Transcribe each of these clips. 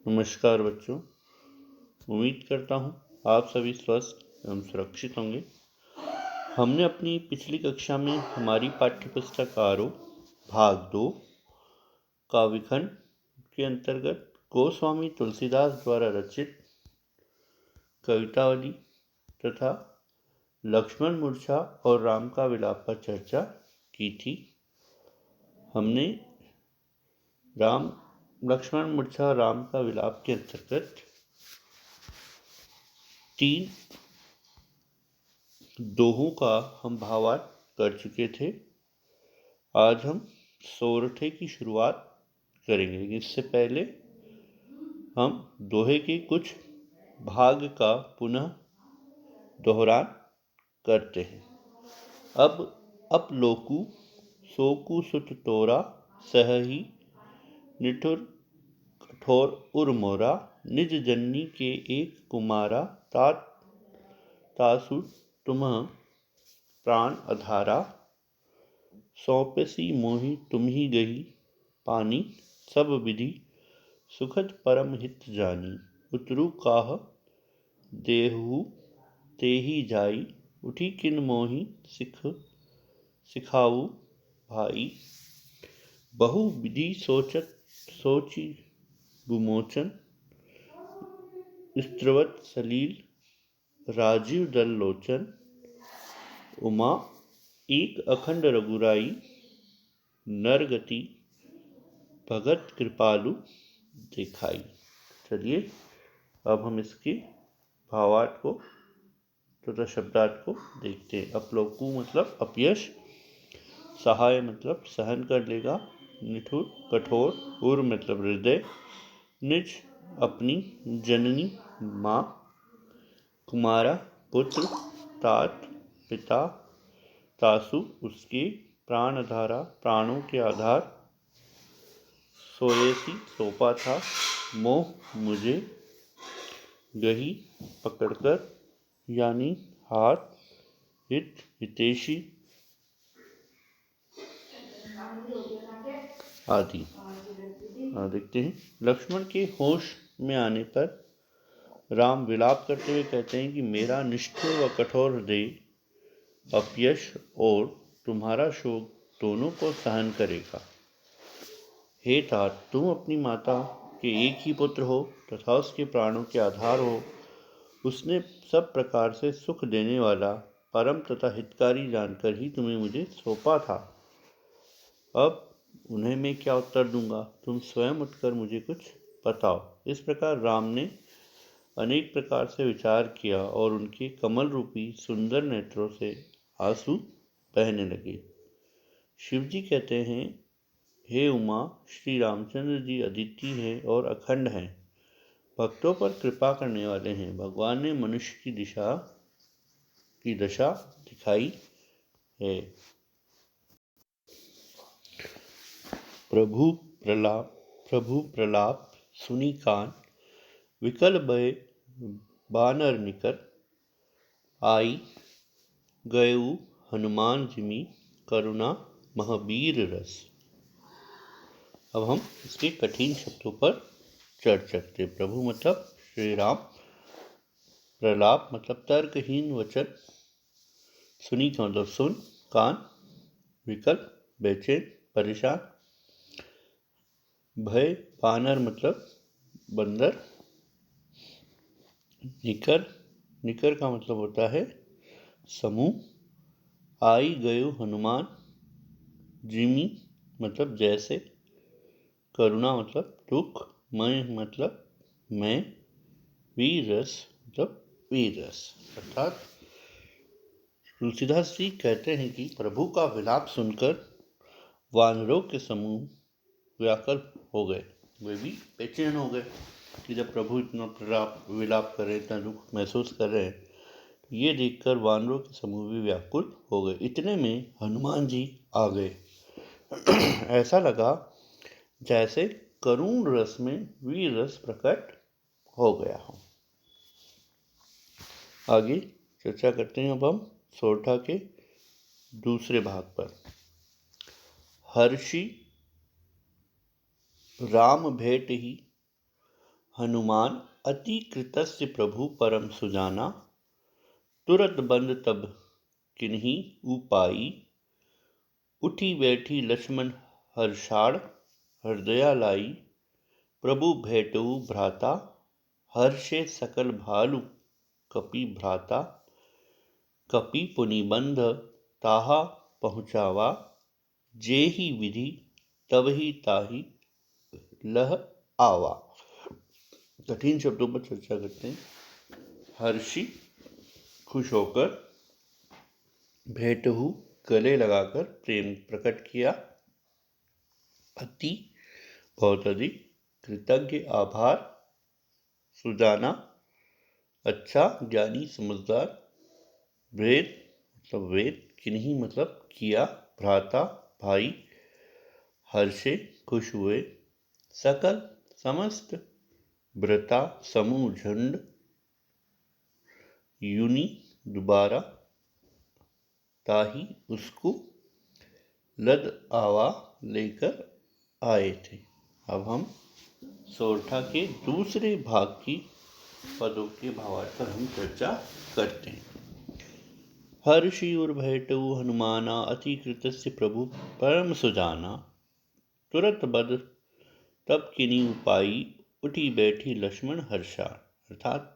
नमस्कार बच्चों। उम्मीद करता हूँ आप सभी स्वस्थ एवं सुरक्षित होंगे। हमने अपनी पिछली कक्षा में हमारी पाठ्यपुस्तक आरोह भाग 2 काव्यखंड के अंतर्गत गोस्वामी तुलसीदास द्वारा रचित कवितावली तथा लक्ष्मण मूर्छा और राम का विलाप पर चर्चा की थी। हमने लक्ष्मण मूर्छा राम का विलाप के अंतर्गत 3 दोहों का हम भावार्थ कर चुके थे। आज हम सोरठे की शुरुआत करेंगे, लेकिन इससे पहले हम दोहे के कुछ भाग का पुनः दोहरान करते हैं। अब लोकु सोकु सुत तोरा सहही निठुर कठोर उर मोरा निज जननी के एक कुमारा तासु तुम प्राण अधारा सौंपेसी मोहि तुम्ही गही पानी सब विधि सुखद परम हित जानी उतरु काह देहु तेहि जाई उठी किन मोहि सिखाऊ भाई बहु विधि सोची विमोचन स्त्रवत सलील राजीव दल लोचन उमा एक अखंड रघुराई नरगति भगत कृपालु दिखाई। चलिए अब हम इसके भावार्थ को तथा शब्दार्थ को देखते हैं। अपलोकु मतलब अपयश, सहाय मतलब सहन कर लेगा, निठुर कठोर, उर मतलब हृदय, निज अपनी जननी माँ, कुमारा पुत्र, तात पिता, तासु उसके, प्राणधारा प्राणों के आधार, सोयसी सौंपा था, मोह मुझे, गही पकड़कर यानी हाथ, हित हितेशी आदि। देखते हैं। लक्ष्मण के होश में आने पर राम विलाप करते हुए कहते हैं कि मेरा निष्ठुर व कठोर हृदय अपयश और तुम्हारा शोक दोनों को सहन करेगा। हे तात, तुम अपनी माता के एक ही पुत्र हो तथा उसके प्राणों के आधार हो। उसने सब प्रकार से सुख देने वाला परम तथा हितकारी जानकर ही तुम्हें मुझे सौंपा था। अब उन्हें मैं क्या उत्तर दूंगा? तुम स्वयं उठकर मुझे कुछ बताओ। इस प्रकार राम ने अनेक प्रकार से विचार किया और उनके कमल रूपी सुंदर नेत्रों से आंसू बहने लगे। शिव जी कहते हैं, हे उमा, श्री रामचंद्र जी अद्वितीय हैं और अखंड हैं, भक्तों पर कृपा करने वाले हैं। भगवान ने मनुष्य की दशा दिखाई है। प्रभु प्रलाप सुनी कान, विकल भय बानर निकर, आई गयु हनुमान जिमी, करुणा महावीर रस। अब हम इसके कठिन शब्दों पर चर्चा करते। प्रभु मतलब श्री राम, प्रलाप मतलब तर्कहीन वचन, सुनी का मतलब सुन, कान विकल बेचैन परेशान, भय बानर मतलब बंदर, निकर का मतलब होता है समूह, आई गयो हनुमान, जिमी मतलब जैसे, करुणा मतलब दुख, मैं मतलब मैं, वीर रस मतलब वीर रस। अर्थात तुलसीदास जी कहते हैं कि प्रभु का विलाप सुनकर वानरों के समूह व्याकुल हो गए। वे भी बेचैन हो गए कि जब प्रभु इतना विलाप कर रहे, इतना दुख महसूस कर रहे हैं, ये देखकर वानरों के समूह भी व्याकुल हो गए। इतने में हनुमान जी आ गए। ऐसा लगा जैसे करुण रस में वीर रस प्रकट हो गया हो। आगे चर्चा करते हैं अब हम सोरठा के दूसरे भाग पर। हर्षि राम भेट ही हनुमान अति कृतस्य प्रभु परम सुजाना, तुरत बंद तब किन्हीं उपाई, उठी बैठी लक्ष्मण हर्षाण हृदया लाई, प्रभु भेटऊ भ्राता, हर्षे सकल भालु कपि भ्राता, कपि पुनिबंध ताहा पहुँचावा, जेहि विधि तबहि ताहि लह आवा। कठिन शब्दों पर चर्चा करते हैं। हर्षि खुश होकर, भेंटहु गले लगाकर प्रेम प्रकट किया, अति बहुत अधिक, कृतज्ञ आभार, सुजाना अच्छा ज्ञानी समझदार, भेद मतलब वेद, किन्हीं मतलब किया, भ्राता भाई, हर्षे खुश हुए, सकल समस्त, व्रता समूह झुंड, यूनि दोबारा, ताही उसको, लद आवा लेकर आए थे। अब हम सोरठा के दूसरे भाग की पदों के भावार्थ पर हम चर्चा करते हैं। हर्षि उर भेटऊ हनुमाना, अति कृतस्य प्रभु परम सुजाना, तुरत बद तब किन्हीं उपाई, उठी बैठी लक्ष्मण हर्षा। अर्थात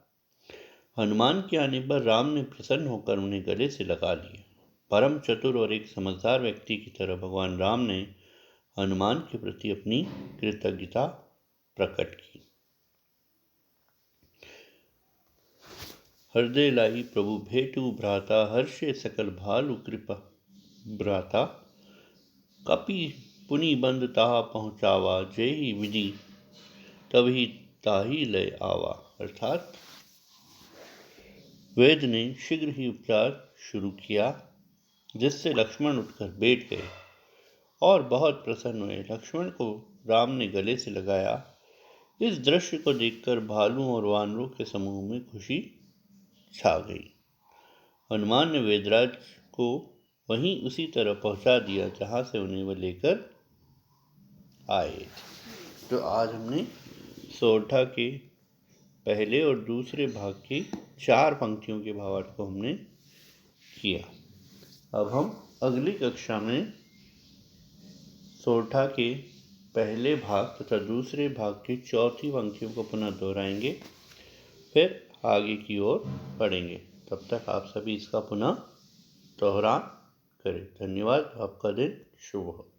हनुमान के आने पर राम ने प्रसन्न होकर उन्हें गले से लगा लिया। परम चतुर और एक समझदार व्यक्ति की तरह भगवान राम ने हनुमान के प्रति अपनी कृतज्ञता प्रकट की। हृदय लाई प्रभु भेटू भ्राता, हर्षे सकल भालु कृपा भ्राता, कपि पुनि बंद ताहा पहुँचावा, जेहि विधि तभी ताही लय आवा। अर्थात वेद ने शीघ्र ही उपचार शुरू किया, जिससे लक्ष्मण उठकर बैठ गए और बहुत प्रसन्न हुए। लक्ष्मण को राम ने गले से लगाया। इस दृश्य को देखकर भालुओं और वानरों के समूह में खुशी छा गई। हनुमान ने वेदराज को वहीं उसी तरह पहुंचा दिया जहां से उन्हें वह लेकर आए। तो आज हमने सोरठा के पहले और दूसरे भाग की 4 पंक्तियों के भावार्थ को हमने किया। अब हम अगली कक्षा में सोरठा के पहले भाग तथा दूसरे भाग की चौथी पंक्तियों को पुनः दोहराएंगे, फिर आगे की ओर पढ़ेंगे। तब तक आप सभी इसका पुनः दोहरान करें। धन्यवाद। आपका दिन शुभ हो।